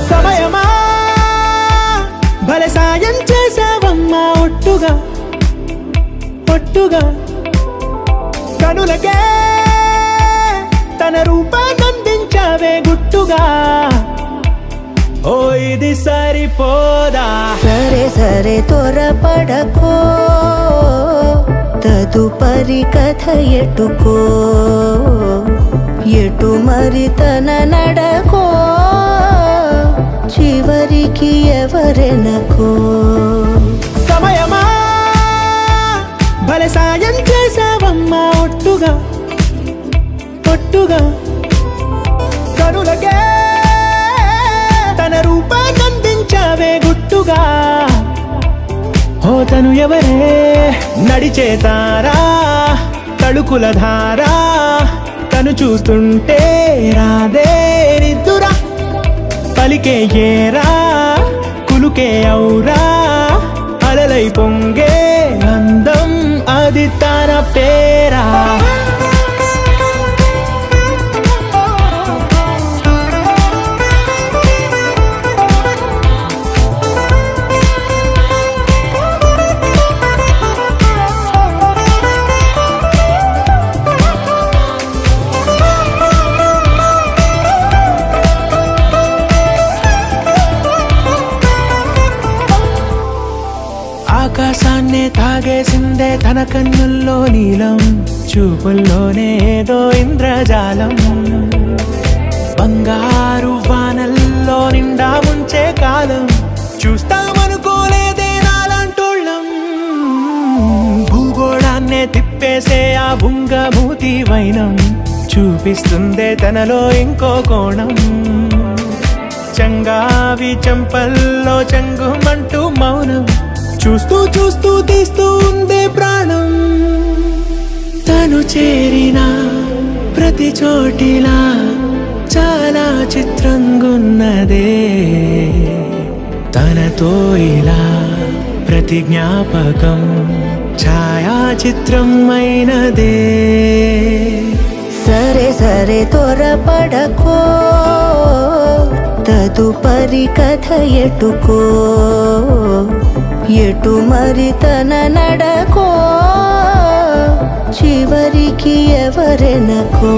సమయమా భలే సాయం చేసావమ్మా ఒట్టుగా ఒట్టుగా కనులకే తన రూపాన్నందించావే గుట్టుగా ఓ ఇది సరిపోదా సరే సరే త్వరపడకో తదుపరి కథ ఎటుకో ఎటు మరి తన నడకో చివరికి ఎవరెనకో సమయమా భలే సాయం చేసావమ్మా ఒట్టుగా ఒట్టుగా కనులకే తన రూపాన్నందించావే గుట్టుగా ఓ తను ఎవరే నడిచే తారా తళుకుల ధారా తను చూస్తుంటే రాదే నిద్దురా పలికే ఏరా కులుకే ఔరా అలలై పొంగే అందం అది తన పేరా ఆకాశాన్నే తాగేసిందే తన కన్నుల్లో నీలం చూపుల్లోనే ఏదో ఇంద్రజాలం బంగారు వానల్లో నిండా ముంచే కాలం చూస్తామనుకోలేదే నాలాంటోళ్ళం భూగోళాన్నే తిప్పేసే ఆ బుంగమూతి వైనం చూపిస్తుందే తనలో ఇంకో కోణం చంగావి చంపల్లో చంగుమంటూ మౌనం చూస్తూ చూస్తూ తీస్తూ ఉందే ప్రాణం తను చేరిన ప్రతి చోటిలా చాలా చిత్రంగున్నదే తనతో ఇలా ప్రతి జ్ఞాపకం ఛాయాచిత్రం అయినదే సరే సరే త్వరపడకో తదుపరి కథ ఎటుకో ఎటు మరి తన నడకో చివరికి ఎవరెనకో